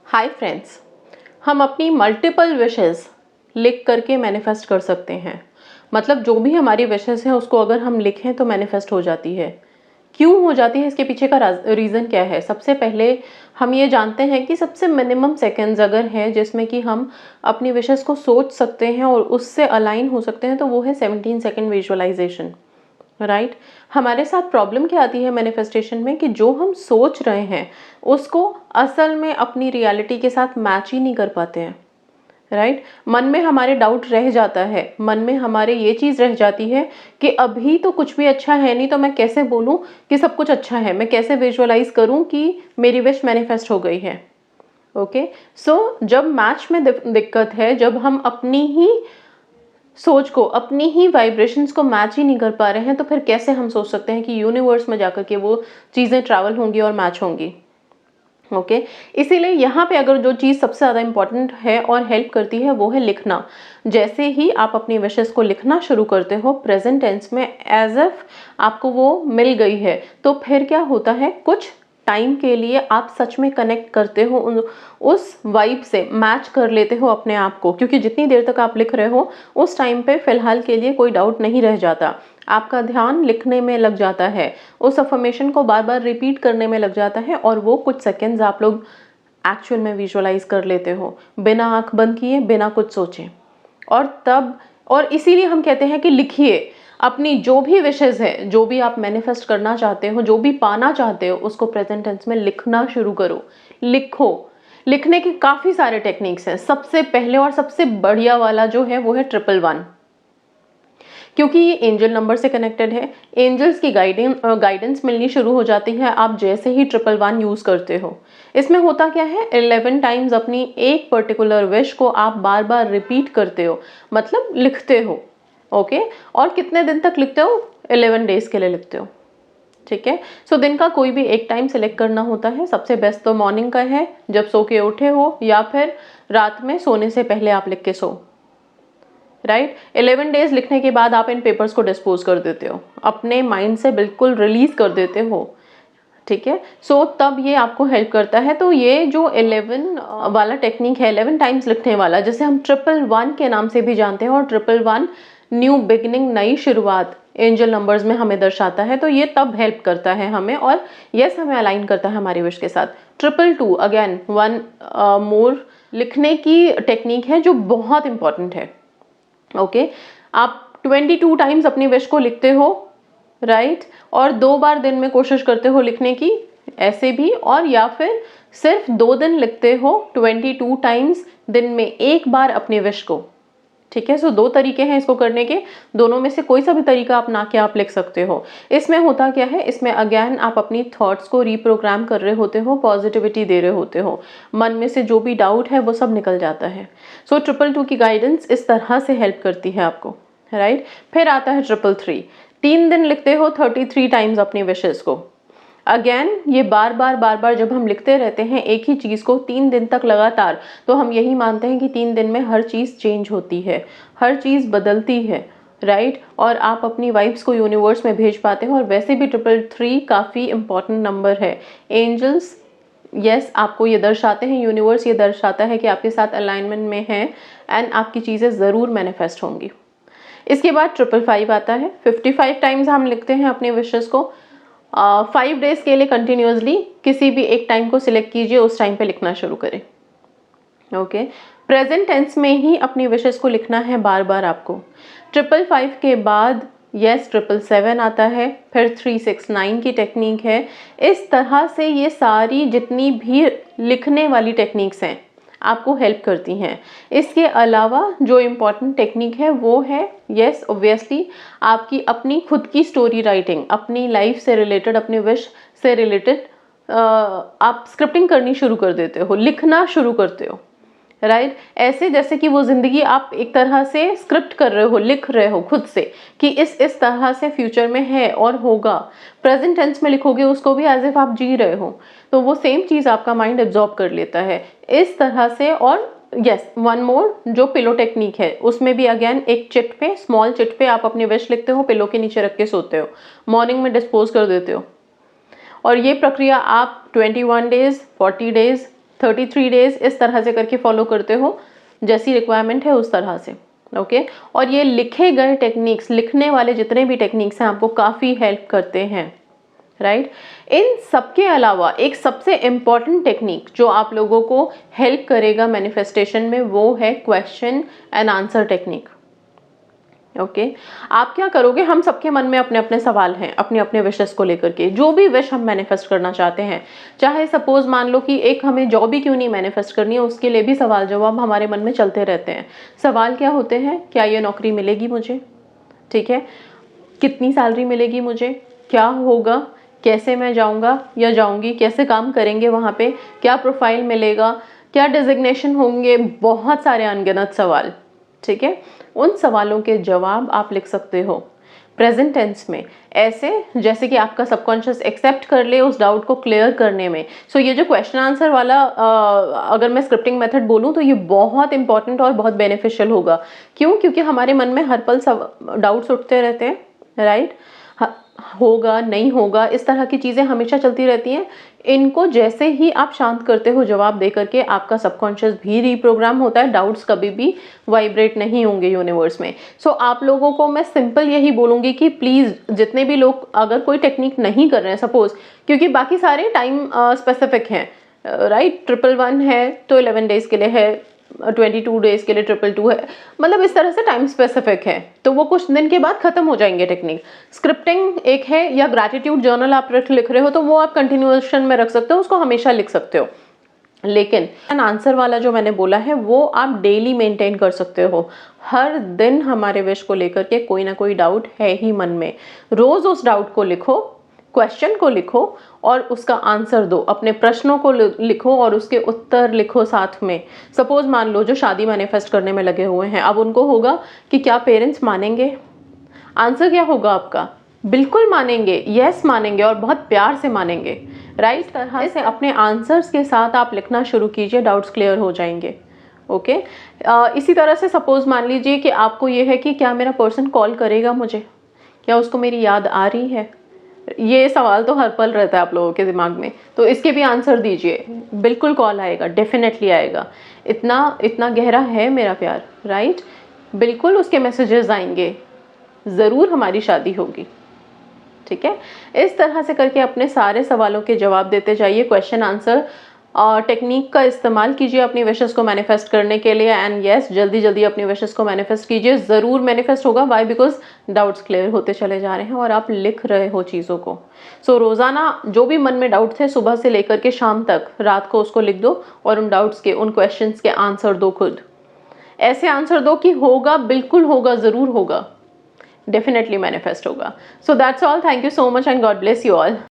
Hi friends, हम अपनी multiple wishes लिख करके मैनिफेस्ट कर सकते हैं। मतलब जो भी हमारी विशेस हैं उसको अगर हम लिखें तो मैनिफेस्ट हो जाती है। क्यों हो जाती है, इसके पीछे का रीज़न क्या है? सबसे पहले हम ये जानते हैं कि सबसे मिनिमम सेकेंड्स अगर है जिसमें कि हम अपनी विशेस को सोच सकते हैं और उससे अलाइन हो सकते हैं तो वो है 17 सेकेंड विजुअलाइजेशन। राइट हमारे साथ प्रॉब्लम क्या आती है मैनिफेस्टेशन में कि जो हम सोच रहे हैं उसको असल में अपनी रियलिटी के साथ मैच ही नहीं कर पाते हैं। राइट मन में हमारे डाउट रह जाता है, मन में हमारे ये चीज़ रह जाती है कि अभी तो कुछ भी अच्छा है नहीं, तो मैं कैसे बोलूँ कि सब कुछ अच्छा है, मैं कैसे विजुअलाइज करूँ कि मेरी विश मैनिफेस्ट हो गई है। ओके सो जब मैच में दिक्कत है, जब हम अपनी ही सोच को, अपनी ही वाइब्रेशंस को मैच ही नहीं कर पा रहे हैं, तो फिर कैसे हम सोच सकते हैं कि यूनिवर्स में जाकर के वो चीज़ें ट्रैवल होंगी और मैच होंगी। ओके इसीलिए यहाँ पे अगर जो चीज़ सबसे ज़्यादा इम्पॉर्टेंट है और हेल्प करती है वो है लिखना। जैसे ही आप अपनी विशेस को लिखना शुरू करते हो प्रेजेंट टेंस में, एज इफ आपको वो मिल गई है, तो फिर क्या होता है, कुछ टाइम के लिए आप सच में कनेक्ट करते हो उस वाइब से, मैच कर लेते हो अपने आप को, क्योंकि जितनी देर तक आप लिख रहे हो उस टाइम पे फिलहाल के लिए कोई डाउट नहीं रह जाता, आपका ध्यान लिखने में लग जाता है, उस अफर्मेशन को बार बार रिपीट करने में लग जाता है और वो कुछ सेकेंड्स आप लोग एक्चुअल में विजुअलाइज कर लेते हो बिना आंख बंद किए, बिना कुछ सोचे। और इसीलिए हम कहते हैं कि लिखिए अपनी जो भी विशेस है, जो भी आप मैनिफेस्ट करना चाहते हो, जो भी पाना चाहते हो, उसको प्रेजेंट टेंस में लिखना शुरू करो। लिखो। लिखने के काफ़ी सारे टेक्निक्स हैं। सबसे पहले और सबसे बढ़िया वाला जो है वो है 111, क्योंकि ये एंजल नंबर से कनेक्टेड है। एंजल्स की गाइडेंस मिलनी शुरू हो जाती है आप जैसे ही 111 यूज़ करते हो। इसमें होता क्या है, 11 टाइम्स अपनी एक पर्टिकुलर विश को आप बार बार रिपीट करते हो, मतलब लिखते हो। ओके और कितने दिन तक लिखते हो? 11 डेज के लिए लिखते हो। ठीक है, सो दिन का कोई भी एक टाइम सेलेक्ट करना होता है। सबसे बेस्ट तो मॉर्निंग का है, जब सो के उठे हो, या फिर रात में सोने से पहले आप लिख के सो। राइट 11 डेज लिखने के बाद आप इन पेपर्स को डिस्पोज कर देते हो, अपने माइंड से बिल्कुल रिलीज कर देते हो। ठीक है, सो तब ये आपको हेल्प करता है। तो ये जो 11 वाला टेक्निक है, 11 टाइम्स लिखने वाला, जिसे हम 111 के नाम से भी जानते हैं, और 111 न्यू बिगिनिंग, नई शुरुआत एंजल नंबर्स में हमें दर्शाता है, तो ये तब हेल्प करता है हमें, और यस हमें अलाइन करता है हमारी विश के साथ। 222 अगेन वन मोर लिखने की टेक्निक है जो बहुत इंपॉर्टेंट है। ओके आप 22 टाइम्स अपनी विश को लिखते हो, राइट और 2 बार दिन में कोशिश करते हो लिखने की, ऐसे भी, और या फिर सिर्फ 2 दिन लिखते हो 22 टाइम्स, दिन में 1 बार अपनी विश को। ठीक है, सो 2 तरीके हैं इसको करने के, दोनों में से कोई सा भी तरीका अपना के आप लिख सकते हो। इसमें होता क्या है, इसमें अगेन आप अपनी थॉट्स को रीप्रोग्राम कर रहे होते हो, पॉजिटिविटी दे रहे होते हो, मन में से जो भी डाउट है वो सब निकल जाता है। सो 222 की गाइडेंस इस तरह से हेल्प करती है आपको। राइट फिर आता है 333, 3 दिन लिखते हो 33 टाइम्स अपनी विशेस को। अगेन ये बार बार जब हम लिखते रहते हैं एक ही चीज़ को 3 दिन तक लगातार, तो हम यही मानते हैं कि 3 दिन में हर चीज़ चेंज होती है, हर चीज़ बदलती है। राइट और आप अपनी वाइब्स को यूनिवर्स में भेज पाते हो। और वैसे भी 333 काफ़ी इंपॉर्टेंट नंबर है। एंजल्स यस आपको ये दर्शाते हैं, यूनिवर्स ये दर्शाता है कि आपके साथ अलाइनमेंट में है एंड आपकी चीज़ें ज़रूर मैनिफेस्ट होंगी। इसके बाद 555 आता है। 55 टाइम्स हम लिखते हैं अपने विशेस को। 5 डेज के लिए कंटिन्यूसली किसी भी एक टाइम को सिलेक्ट कीजिए, उस टाइम पे लिखना शुरू करें। ओके प्रेजेंट टेंस में ही अपनी विशेस को लिखना है बार बार आपको। 555 के बाद यस 777 आता है, फिर 369 की टेक्निक है। इस तरह से ये सारी जितनी भी लिखने वाली टेक्निक्स हैं आपको हेल्प करती हैं। इसके अलावा जो इम्पॉर्टेंट टेक्निक है वो है यस ऑब्वियसली आपकी अपनी खुद की स्टोरी राइटिंग, अपनी लाइफ से रिलेटेड, अपनी विश से रिलेटेड आप स्क्रिप्टिंग करनी शुरू कर देते हो, लिखना शुरू करते हो। राइट ऐसे जैसे कि वो ज़िंदगी आप एक तरह से स्क्रिप्ट कर रहे हो, लिख रहे हो खुद से कि इस तरह से फ्यूचर में है और होगा। प्रेजेंट टेंस में लिखोगे उसको भी एज इफ आप जी रहे हो, तो वो सेम चीज़ आपका माइंड एब्जॉर्ब कर लेता है इस तरह से। और यस वन मोर जो पिलो टेक्निक है, उसमें भी अगेन एक चिट पे, स्मॉल चिट पे आप अपनी विश लिखते हो, पिलो के नीचे रख के सोते हो, मॉर्निंग में डिस्पोज कर देते हो। और ये प्रक्रिया आप 21 डेज, 40 डेज, 33 डेज इस तरह से करके फॉलो करते हो, जैसी रिक्वायरमेंट है उस तरह से। ओके और ये लिखे गए टेक्निक्स, लिखने वाले जितने भी टेक्निक्स हैं आपको काफ़ी हेल्प करते हैं, राइट। इन सबके अलावा एक सबसे इम्पॉर्टेंट टेक्निक जो आप लोगों को हेल्प करेगा मैनिफेस्टेशन में, वो है question and answer technique. Okay आप क्या करोगे, हम सबके मन में अपने अपने सवाल हैं, अपने अपने विशेस को लेकर के, जो भी विश हम मैनिफेस्ट करना चाहते हैं, चाहे सपोज मान लो कि एक हमें जॉब ही क्यों नहीं मैनिफेस्ट करनी है, उसके लिए भी सवाल जवाब हमारे मन में चलते रहते हैं। सवाल क्या होते हैं, क्या ये नौकरी मिलेगी मुझे, ठीक है, कितनी सैलरी मिलेगी मुझे, क्या होगा, कैसे मैं जाऊंगा या जाऊंगी, कैसे काम करेंगे वहाँ पे, क्या प्रोफाइल मिलेगा, क्या डिजिग्नेशन होंगे, बहुत सारे अनगिनत सवाल, ठीक है। उन सवालों के जवाब आप लिख सकते हो प्रेजेंट टेंस में, ऐसे जैसे कि आपका सबकॉन्शियस एक्सेप्ट कर ले उस डाउट को क्लियर करने में। सो ये जो क्वेश्चन आंसर वाला अगर मैं स्क्रिप्टिंग मेथड बोलूँ तो ये बहुत इंपॉर्टेंट और बहुत बेनिफिशियल होगा। क्यों? क्योंकि हमारे मन में हर पल डाउट्स उठते रहते हैं, राइट। होगा नहीं होगा इस तरह की चीज़ें हमेशा चलती रहती हैं। इनको जैसे ही आप शांत करते हो जवाब दे करके, आपका सबकॉन्शियस भी रीप्रोग्राम होता है, डाउट्स कभी भी वाइब्रेट नहीं होंगे यूनिवर्स में। सो आप लोगों को मैं सिंपल यही बोलूँगी कि प्लीज़ जितने भी लोग अगर कोई टेक्निक नहीं कर रहे हैं सपोज, क्योंकि बाकी सारे टाइम स्पेसिफिक हैं, राइट। 111 है तो 11 डेज के लिए है, 22 डेज के लिए 222 है, मतलब इस तरह से टाइम स्पेसिफिक है, तो वो कुछ दिन के बाद खत्म हो जाएंगे टेक्निक। स्क्रिप्टिंग एक है, या ग्रैटिट्यूड जर्नल आप लिख रहे हो तो वो आप कंटिन्यूएशन में रख सकते हो, उसको हमेशा लिख सकते हो। लेकिन आंसर वाला जो मैंने बोला है वो आप डेली मेंटेन कर सकते हो। हर दिन हमारे विश को लेकर के कोई ना कोई डाउट है ही मन में, रोज उस डाउट को लिखो, क्वेश्चन को लिखो और उसका आंसर दो, अपने प्रश्नों को लिखो और उसके उत्तर लिखो साथ में। सपोज मान लो जो शादी मैनिफेस्ट करने में लगे हुए हैं, अब उनको होगा कि क्या पेरेंट्स मानेंगे, आंसर क्या होगा आपका, बिल्कुल मानेंगे, यस मानेंगे और बहुत प्यार से मानेंगे, राइट। इस तरह से अपने आंसर्स के साथ आप लिखना शुरू कीजिए, डाउट्स क्लियर हो जाएंगे। ओके इसी तरह से सपोज मान लीजिए कि आपको ये है कि क्या मेरा पर्सन कॉल करेगा मुझे, क्या उसको मेरी याद आ रही है, ये सवाल तो हर पल रहता है आप लोगों के दिमाग में, तो इसके भी आंसर दीजिए, बिल्कुल कॉल आएगा, डेफिनेटली आएगा, इतना इतना गहरा है मेरा प्यार, राइट। बिल्कुल उसके मैसेजेस आएंगे, ज़रूर हमारी शादी होगी, ठीक है। इस तरह से करके अपने सारे सवालों के जवाब देते जाइए, क्वेश्चन आंसर टेक्निक का इस्तेमाल कीजिए अपनी विशेस को मैनिफेस्ट करने के लिए। एंड यस जल्दी जल्दी अपनी विशेस को मैनिफेस्ट कीजिए, ज़रूर मैनिफेस्ट होगा। वाई? बिकॉज डाउट्स क्लियर होते चले जा रहे हैं और आप लिख रहे हो चीज़ों को। सो रोज़ाना जो भी मन में डाउट थे सुबह से लेकर के शाम तक, रात को उसको लिख दो और उन डाउट्स के, उन क्वेश्चंस के आंसर दो। खुद ऐसे आंसर दो कि होगा, बिल्कुल होगा, ज़रूर होगा, डेफिनेटली मैनिफेस्ट होगा। So that's all, thank you so much and God bless you all.